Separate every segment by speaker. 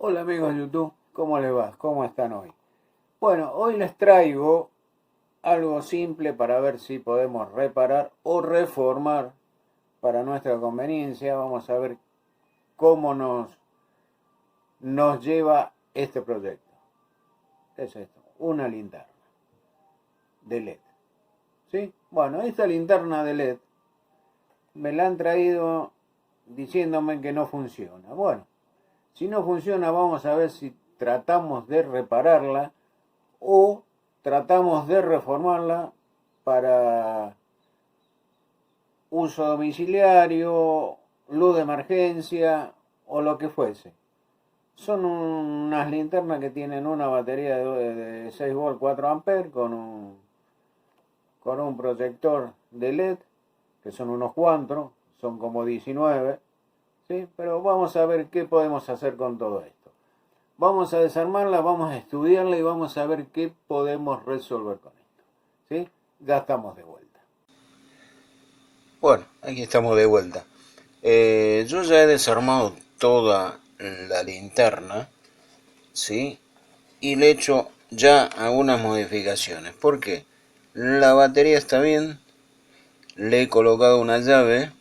Speaker 1: Hola amigos de YouTube, ¿cómo les va? ¿Cómo están hoy? Bueno, hoy les traigo algo simple para ver si podemos reparar o reformar para nuestra conveniencia. Vamos a ver cómo nos lleva este proyecto. ¿Qué es esto? Una linterna de LED. ¿Sí? Bueno, esta linterna de LED me la han traído diciéndome que no funciona. Bueno, si no funciona, vamos a ver si tratamos de repararla o tratamos de reformarla para uso domiciliario, luz de emergencia o lo que fuese. Son unas linternas que tienen una batería de 6 volt 4 amperes con un proyector de LED, que son unos cuantos, son como 19, ¿sí? Pero vamos a ver qué podemos hacer con todo esto. Vamos a desarmarla, vamos a estudiarla y vamos a ver qué podemos resolver con esto. ¿Sí? Ya estamos de vuelta.
Speaker 2: Bueno, aquí estamos de vuelta. Yo ya he desarmado toda la linterna, ¿sí? Y le he hecho ya algunas modificaciones. ¿Por qué? La batería está bien, le he colocado una llave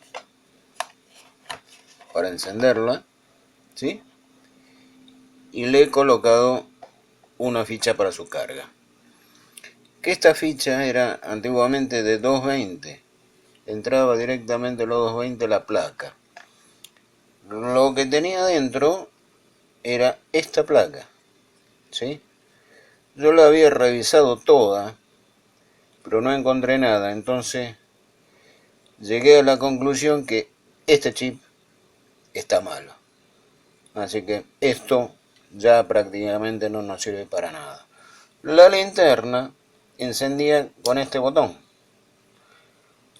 Speaker 2: para encenderla, ¿sí? Y le he colocado una ficha para su carga. Que esta ficha era antiguamente de 220. Entraba directamente los 220 la placa. Lo que tenía dentro era esta placa, ¿sí? Yo la había revisado toda, pero no encontré nada, entonces llegué a la conclusión que este chip está malo. Así que esto ya prácticamente no nos sirve para nada. La linterna encendía con este botón.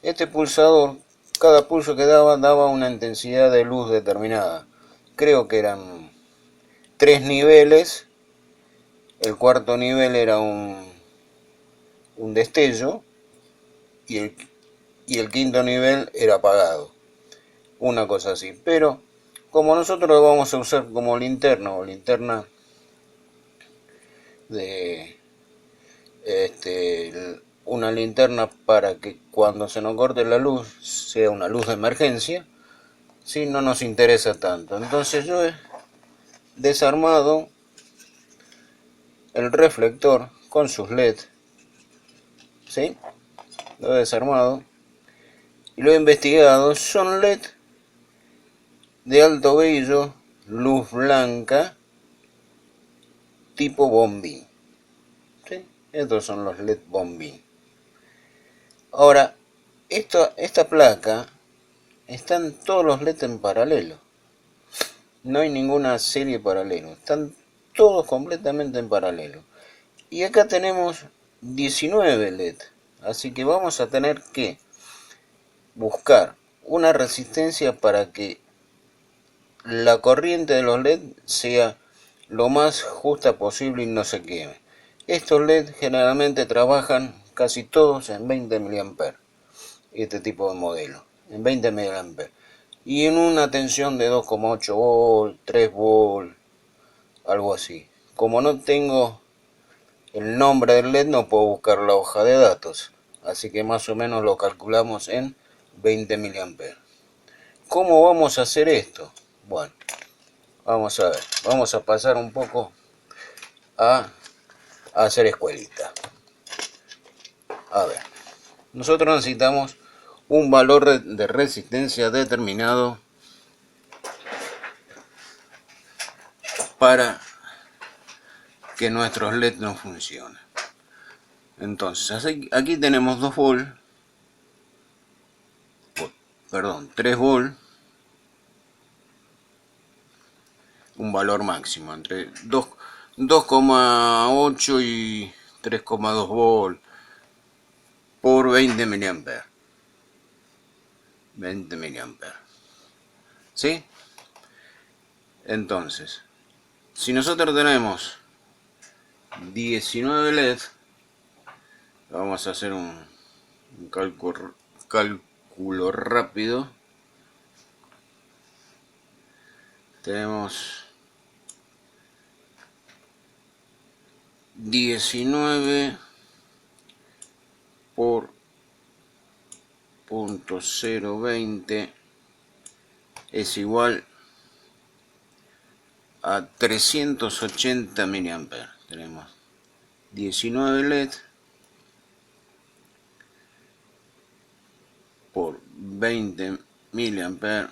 Speaker 2: Este pulsador, cada pulso que daba una intensidad de luz determinada. Creo que eran 3 niveles. El cuarto nivel era un destello y el quinto nivel era apagado. Una cosa así. Pero como nosotros lo vamos a usar como linterna o linterna de una linterna para que cuando se nos corte la luz sea una luz de emergencia, si no nos interesa tanto. Entonces yo he desarmado el reflector con sus LED, ¿sí? Lo he desarmado y lo he investigado. Son LED de alto brillo, luz blanca, tipo bombín. ¿Sí? Estos son los LED bombín. Ahora, esta placa, están todos los LED en paralelo. No hay ninguna serie paralela. Están todos completamente en paralelo. Y acá tenemos 19 LED. Así que vamos a tener que buscar una resistencia para que la corriente de los LED sea lo más justa posible y no se queme. Estos LED generalmente trabajan casi todos en 20 mA. Este tipo de modelo, en 20 mA. Y en una tensión de 2,8 volt, 3 volt, algo así. Como no tengo el nombre del LED, no puedo buscar la hoja de datos. Así que más o menos lo calculamos en 20 mA. ¿Cómo vamos a hacer esto? Bueno, vamos a ver. Vamos a pasar un poco a hacer escuelita. A ver, nosotros necesitamos un valor de resistencia determinado para que nuestros LED no funcionen. Entonces, aquí tenemos 2 volt, perdón, 3 volt, un valor máximo entre 2,8 y 3,2 volt por 20 mA. 20 mA. ¿Sí? Entonces, si nosotros tenemos 19 LED, vamos a hacer un cálculo rápido. Tenemos 19 por 0.020 es igual a 380 miliamperes. Tenemos 19 LED por 20 miliamperes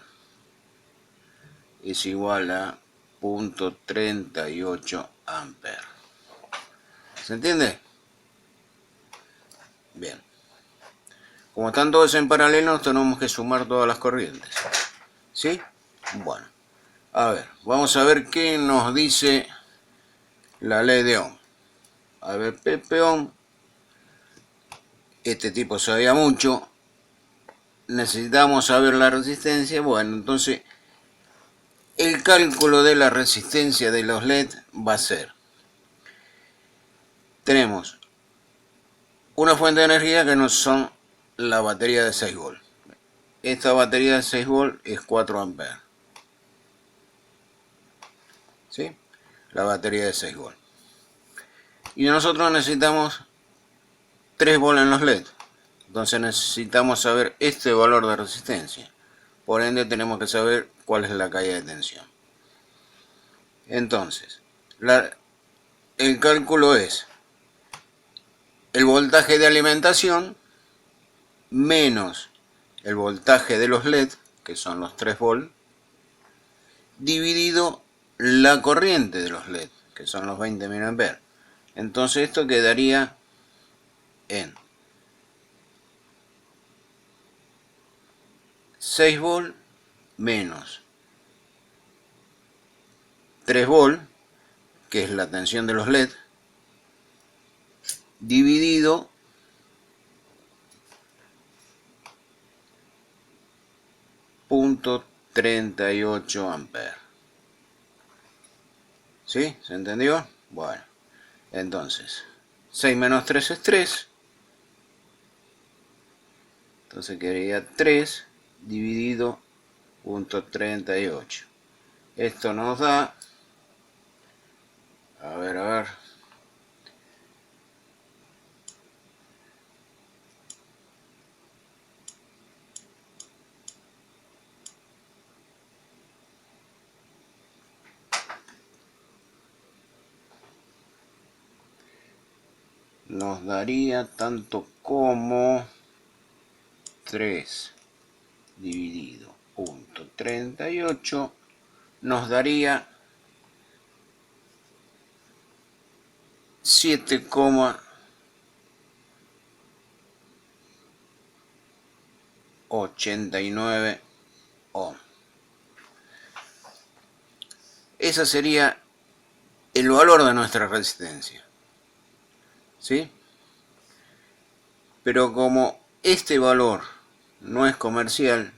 Speaker 2: es igual a 0.38 amperes. ¿Se entiende? Bien. Como están todos en paralelo, tenemos que sumar todas las corrientes. ¿Sí? Bueno. A ver, vamos a ver qué nos dice la ley de Ohm. A ver, Pepe Ohm. Este tipo sabía mucho. Necesitamos saber la resistencia. Bueno, entonces el cálculo de la resistencia de los LED va a ser: tenemos una fuente de energía que no son la batería de 6 volts. Esta batería de 6 volts es 4 amperes. ¿Sí? La batería de 6 volts. Y nosotros necesitamos 3 volts en los LED. Entonces necesitamos saber este valor de resistencia. Por ende tenemos que saber cuál es la caída de tensión. Entonces, el cálculo es el voltaje de alimentación menos el voltaje de los LED, que son los 3 volts, dividido la corriente de los LED, que son los 20 mA. Entonces esto quedaría en 6 volts menos 3 volts, que es la tensión de los LED, dividido .38 amperes. ¿Sí? ¿Se entendió? Bueno, entonces 6 menos 3 es 3. Entonces quedaría 3 dividido .38. Esto nos da, a ver, nos daría tanto como 3 dividido .38, nos daría 7,89 ohm. Ese sería el valor de nuestra resistencia. ¿Sí? Pero como este valor no es comercial,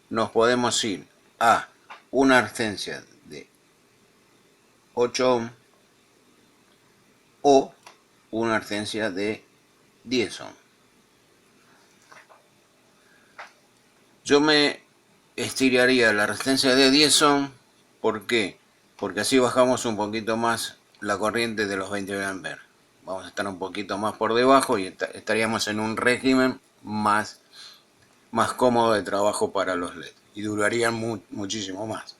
Speaker 2: nos podemos ir a una resistencia de 8 ohm o una resistencia de 10 ohm. Yo me estiraría la resistencia de 10 ohm. ¿Por qué? Porque así bajamos un poquito más la corriente de los 20 mA. Vamos a estar un poquito más por debajo y estaríamos en un régimen más cómodo de trabajo para los LED y durarían muchísimo más.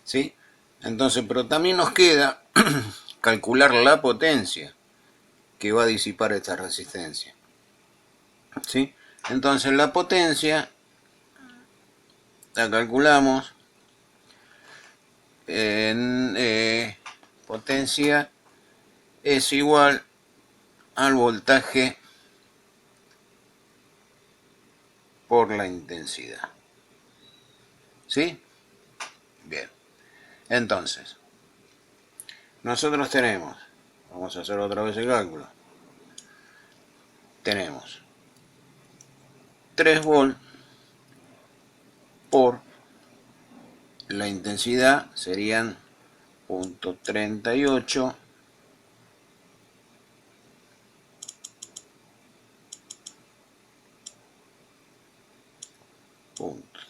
Speaker 2: ¿Sí? Entonces, pero también nos queda calcular la potencia que va a disipar esta resistencia. ¿Sí? Entonces la potencia la calculamos en potencia es igual al voltaje por la intensidad. ¿Sí? Bien. Entonces, nosotros tenemos, vamos a hacer otra vez el cálculo, tenemos 3 volts por la intensidad, serían .38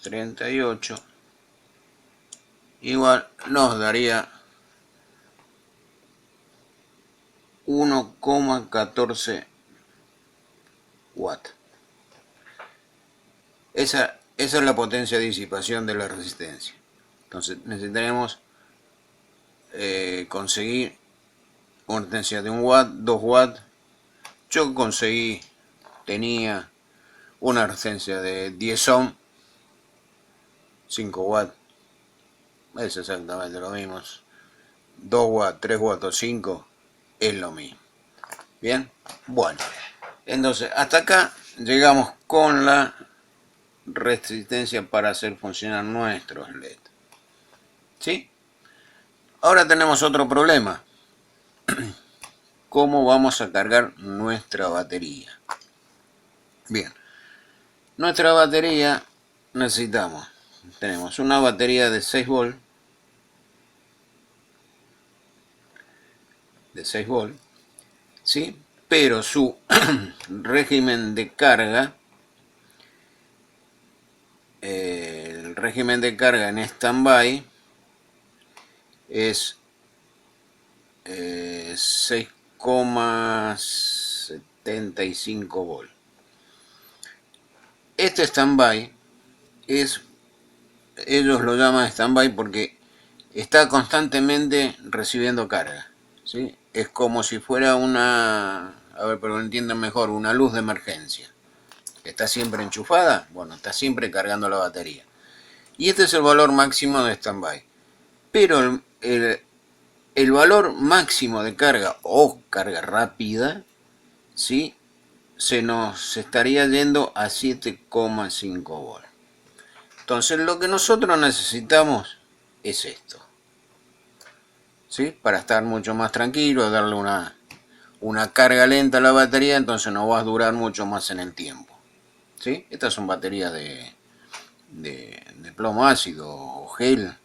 Speaker 2: .38 igual nos daría 1,14 watts. Esa es la potencia de disipación de la resistencia. Entonces necesitaremos conseguir una resistencia de 1 watt, 2 watts. Yo tenía una resistencia de 10 ohm, 5 watts, es exactamente lo mismo. 2 watts, 3 watts o 5 es lo mismo. Bien, bueno, entonces hasta acá llegamos con la resistencia para hacer funcionar nuestros LED. ¿Sí? Ahora tenemos otro problema. ¿Cómo vamos a cargar nuestra batería? Bien, nuestra batería tenemos una batería de 6 volts, ¿sí? Pero su régimen de carga, el régimen de carga en stand-by es 6,75 volts. Este stand-by ellos lo llaman stand-by porque está constantemente recibiendo carga, ¿sí? Es como si fuera a ver, pero entiendan mejor, una luz de emergencia. Está siempre enchufada, bueno, está siempre cargando la batería. Y este es el valor máximo de stand-by. Pero el valor máximo de carga o carga rápida, ¿sí? Se nos estaría yendo a 7,5 volts. Entonces lo que nosotros necesitamos es esto, ¿sí? Para estar mucho más tranquilo, darle una carga lenta a la batería, entonces no va a durar mucho más en el tiempo, ¿sí? Estas son baterías de plomo ácido o gel,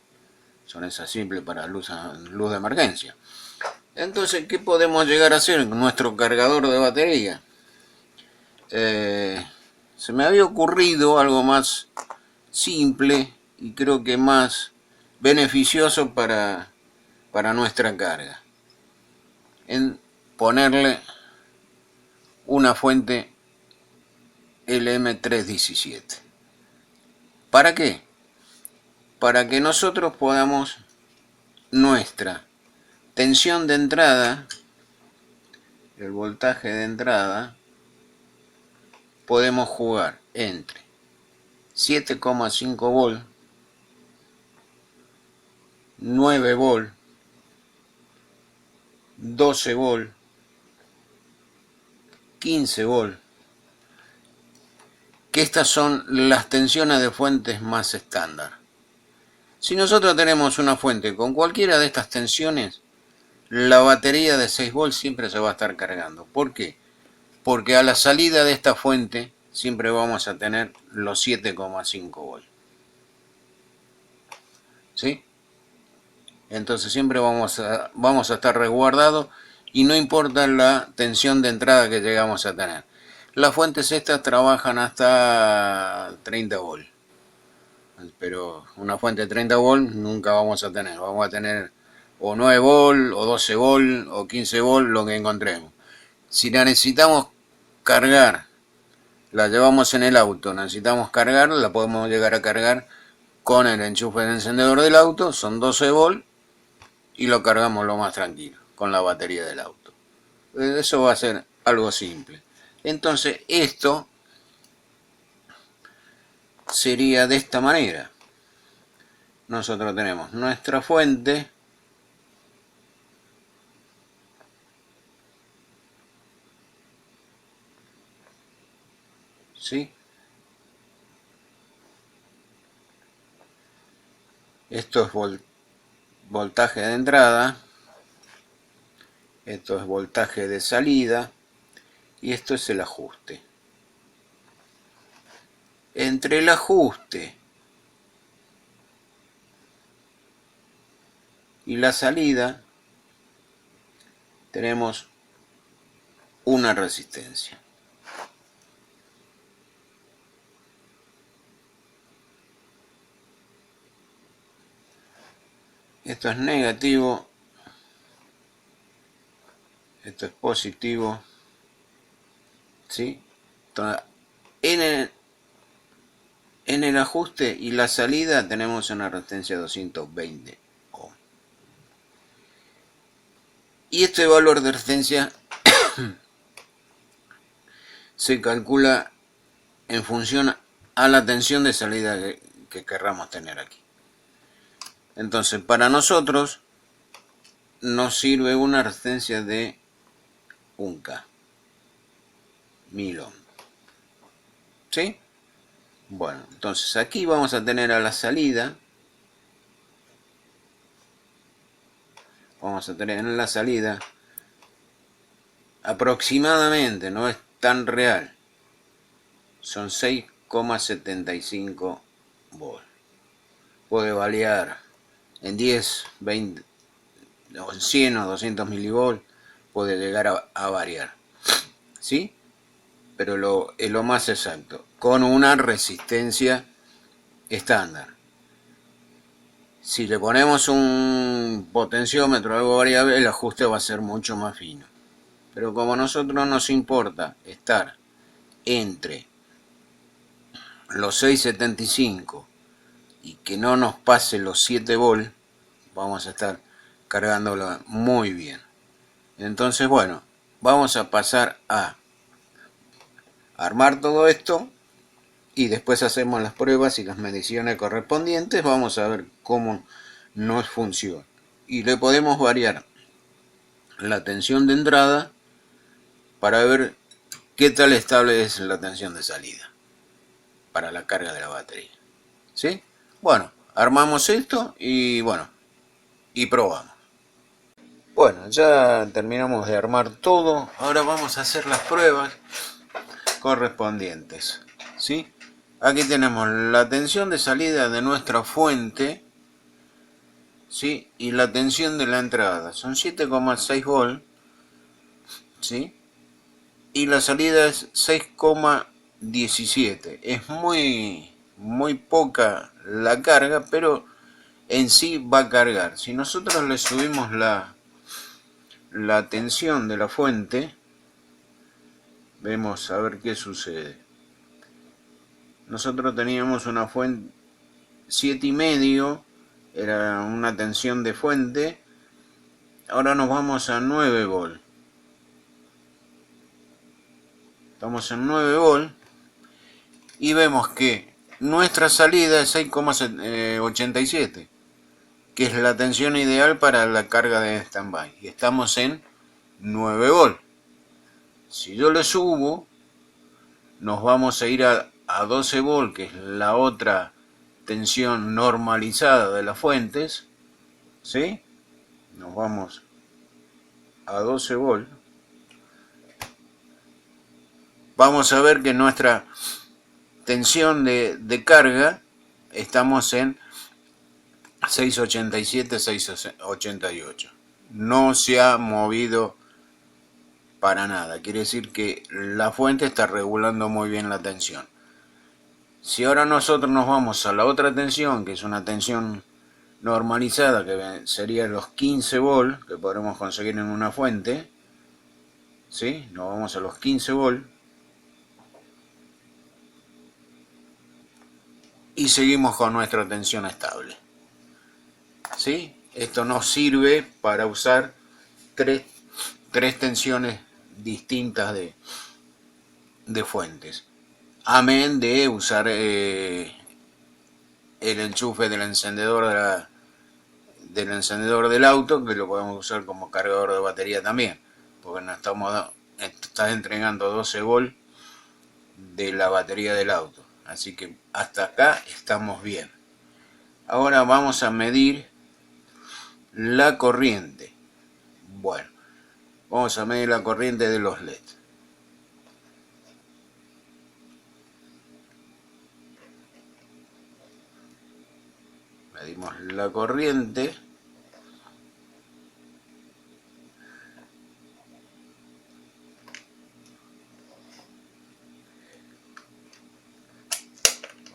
Speaker 2: son esas simples para luz de emergencia. Entonces, ¿qué podemos llegar a hacer con nuestro cargador de batería? Se me había ocurrido algo más simple y creo que más beneficioso para nuestra carga, en ponerle una fuente LM317. ¿Para qué? Para que nosotros podamos nuestra tensión de entrada, el voltaje de entrada, podemos jugar entre 7,5 volt, 9 volt, 12 volt, 15 volt, que estas son las tensiones de fuentes más estándar. Si nosotros tenemos una fuente con cualquiera de estas tensiones, la batería de 6 volts siempre se va a estar cargando. ¿Por qué? Porque a la salida de esta fuente siempre vamos a tener los 7,5 volts. ¿Sí? Entonces siempre vamos a estar resguardados y no importa la tensión de entrada que llegamos a tener. Las fuentes estas trabajan hasta 30 volts. Pero una fuente de 30 volts nunca vamos a tener. Vamos a tener o 9 volts, o 12 volts, o 15 volts, lo que encontremos. Si la necesitamos cargar, la llevamos en el auto, necesitamos cargar, la podemos llegar a cargar con el enchufe de encendedor del auto, son 12 volts, y lo cargamos lo más tranquilo, con la batería del auto. Eso va a ser algo simple. Entonces esto sería de esta manera. Nosotros tenemos nuestra fuente, ¿sí? Esto es voltaje de entrada, esto es voltaje de salida y esto es el ajuste. Entre el ajuste y la salida tenemos una resistencia. Esto es negativo, Esto es positivo, ¿sí? Entonces, en el ajuste y la salida tenemos una resistencia de 220 ohm. Y este valor de resistencia se calcula en función a la tensión de salida que querramos tener aquí. Entonces, para nosotros nos sirve una resistencia de 1K, 1000 ohm. ¿Sí? Bueno, entonces aquí vamos a tener a la salida, aproximadamente, no es tan real, son 6,75 volts. Puede variar en 10, 20, o en 100 o 200 milivolts, puede llegar a variar, ¿sí? Pero es lo más exacto, con una resistencia estándar. Si le ponemos un potenciómetro algo variable, el ajuste va a ser mucho más fino. Pero como a nosotros nos importa estar entre los 6,75 y que no nos pase los 7 volts, vamos a estar cargándolo muy bien. Entonces, bueno, vamos a pasar a armar todo esto y después hacemos las pruebas y las mediciones correspondientes. Vamos a ver cómo nos funciona. Y le podemos variar la tensión de entrada para ver qué tal estable es la tensión de salida para la carga de la batería. ¿Sí? Bueno, armamos esto y bueno, y probamos. Bueno, ya terminamos de armar todo. Ahora vamos a hacer las pruebas correspondientes. ¿Sí? Aquí tenemos la tensión de salida de nuestra fuente, ¿sí? Y la tensión de la entrada. Son 7,6 volts, ¿sí? Y la salida es 6,17. Es muy poca la carga, pero en sí va a cargar. Si nosotros le subimos la tensión de la fuente, vemos a ver qué sucede. Nosotros teníamos una fuente 7,5, era una tensión de fuente. Ahora nos vamos a 9 volts. Estamos en 9 volts y vemos que nuestra salida es 6,87, que es la tensión ideal para la carga de standby. Y estamos en 9 volts. Si yo le subo, nos vamos a ir a 12 volts, que es la otra tensión normalizada de las fuentes. ¿Sí? Nos vamos a 12 volts. Vamos a ver que nuestra tensión de carga estamos en 6,87, 6,88. No se ha movido para nada. Quiere decir que la fuente está regulando muy bien la tensión. Si ahora nosotros nos vamos a la otra tensión, que es una tensión normalizada, que sería los 15 volts que podremos conseguir en una fuente, ¿sí? Nos vamos a los 15 volts y seguimos con nuestra tensión estable. ¿Sí? Esto nos sirve para usar tres tensiones distintas de fuentes. Amén de usar el enchufe del encendedor del auto, que lo podemos usar como cargador de batería también, porque está entregando 12 volts de la batería del auto. Así que hasta acá estamos bien. Ahora vamos a medir la corriente. Bueno, vamos a medir la corriente de los LED. Medimos la corriente.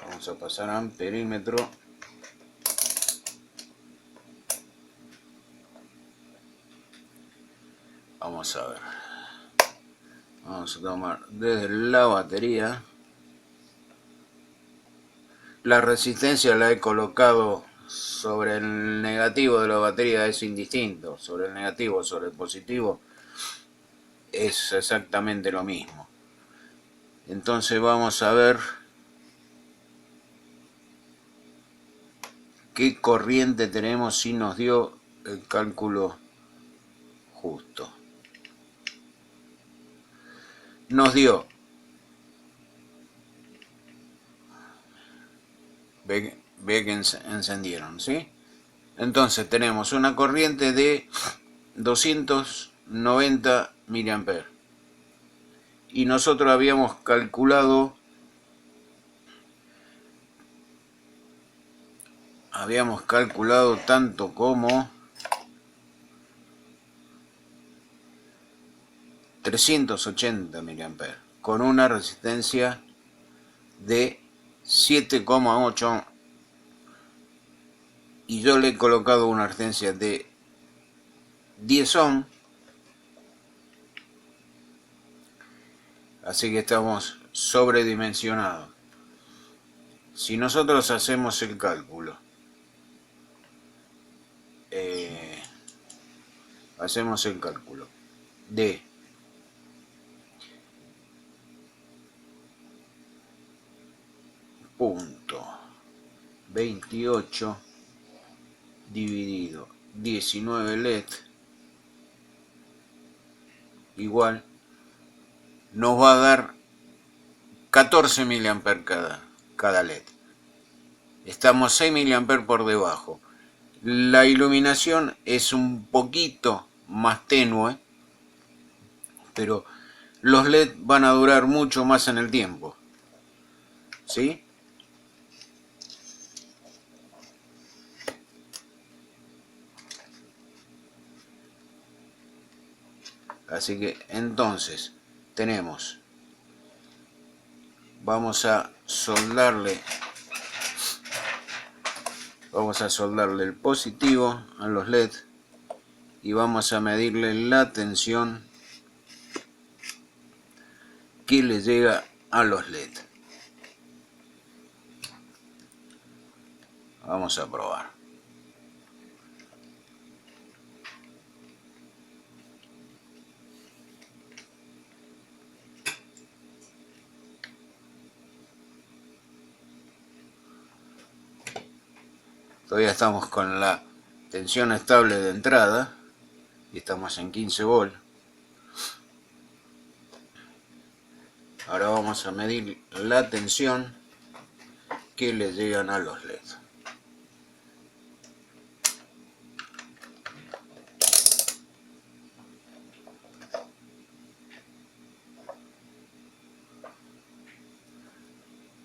Speaker 2: Vamos a pasar a amperímetro. Vamos a ver. Vamos a tomar desde la batería. La resistencia la he colocado sobre el negativo de la batería, es indistinto. Sobre el negativo, sobre el positivo, es exactamente lo mismo. Entonces vamos a ver qué corriente tenemos si nos dio el cálculo justo. Nos dio, ve que encendieron, ¿sí? Entonces tenemos una corriente de 290 mA. Y nosotros habíamos calculado tanto como 380 mA con una resistencia de 7,8, y yo le he colocado una resistencia de 10 ohm, así que estamos sobredimensionados. Si nosotros hacemos el cálculo, de .28 dividido 19 LED igual, nos va a dar 14 mA cada LED. Estamos 6 mA por debajo. La iluminación es un poquito más tenue, pero los LED van a durar mucho más en el tiempo, ¿sí? Así que entonces tenemos, vamos a soldarle el positivo a los LED y vamos a medirle la tensión que le llega a los LED. Vamos a probar. Todavía estamos con la tensión estable de entrada y estamos en 15 volts. Ahora vamos a medir la tensión que le llegan a los LED.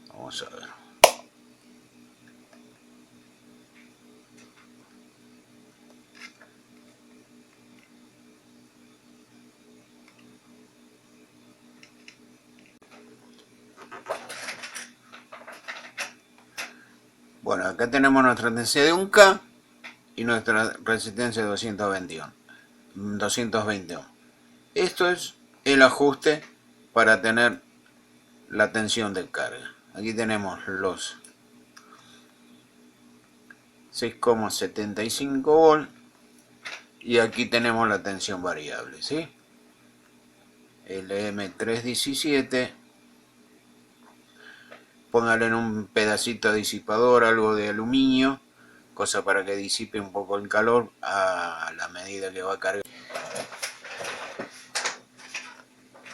Speaker 2: Vamos a ver. Bueno, acá tenemos nuestra tensión de 1K y nuestra resistencia de 220 ohm. Esto es el ajuste para tener la tensión de carga. Aquí tenemos los 6,75 volts y aquí tenemos la tensión variable, ¿sí? LM317. Póngale en un pedacito disipador algo de aluminio, cosa para que disipe un poco el calor a la medida que va a cargar.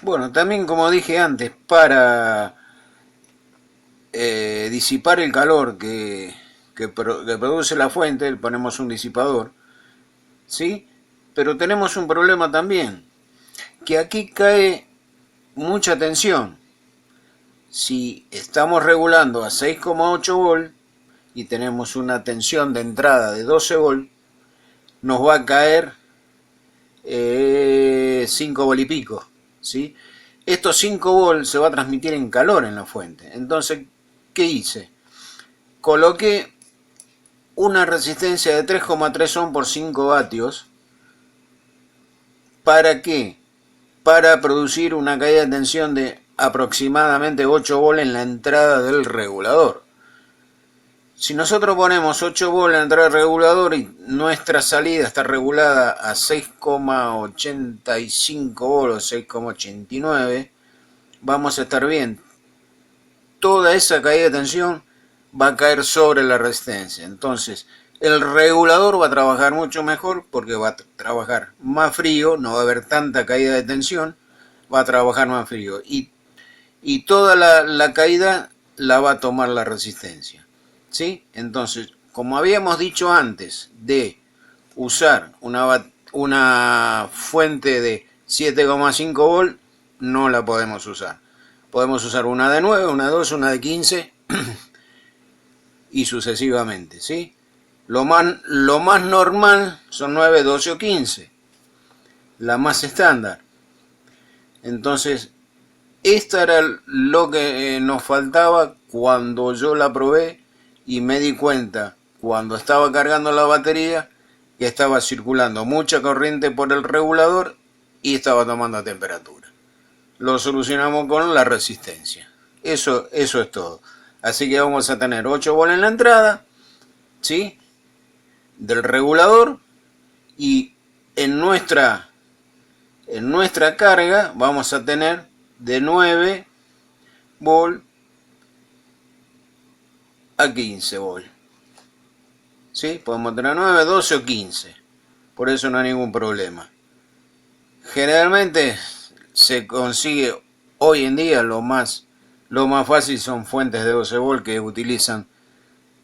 Speaker 2: Bueno, también, como dije antes, para disipar el calor que produce la fuente, le ponemos un disipador, ¿sí? Pero tenemos un problema también, que aquí cae mucha tensión. Si estamos regulando a 6,8 volts y tenemos una tensión de entrada de 12 volts, nos va a caer 5 volts y pico, ¿sí? Estos 5 volts se va a transmitir en calor en la fuente. Entonces, ¿qué hice? Coloqué una resistencia de 3,3 ohm por 5 vatios
Speaker 1: ¿Para qué? Para producir una caída de tensión de aproximadamente 8 volt en la entrada del regulador. Si nosotros ponemos 8 volt en la entrada del regulador y nuestra salida está regulada a 6,85 volt o 6,89, vamos a estar bien. Toda esa caída de tensión va a caer sobre la resistencia. Entonces, el regulador va a trabajar mucho mejor porque va a trabajar más frío, no va a haber tanta caída de tensión, va a trabajar más frío. Y toda la caída la va a tomar la resistencia. ¿Sí? Entonces, como habíamos dicho antes de usar una fuente de 7,5 volt, no la podemos usar. Podemos usar una de 9, una de 12, una de 15 y sucesivamente, ¿sí? Lo más normal son 9, 12 o 15, la más estándar. Entonces, esta era lo que nos faltaba cuando yo la probé y me di cuenta cuando estaba cargando la batería que estaba circulando mucha corriente por el regulador y estaba tomando temperatura. Lo solucionamos con la resistencia. Eso es todo. Así que vamos a tener 8 volt en la entrada, ¿sí? Del regulador, y en nuestra carga vamos a tener de 9 volt a 15 volt. ¿Sí? Podemos tener 9, 12 o 15. Por eso no hay ningún problema. Generalmente se consigue hoy en día lo más fácil son fuentes de 12 volt que utilizan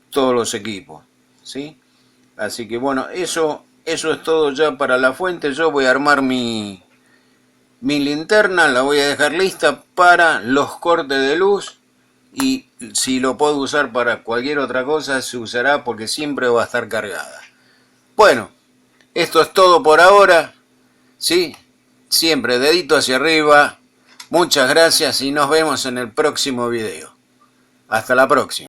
Speaker 1: todos los equipos. ¿Sí? Así que bueno, eso es todo ya para la fuente. Yo voy a armar mi linterna, la voy a dejar lista para los cortes de luz, y si lo puedo usar para cualquier otra cosa se usará porque siempre va a estar cargada. Bueno, esto es todo por ahora, ¿sí? Siempre dedito hacia arriba. Muchas gracias y nos vemos en el próximo video. Hasta la próxima.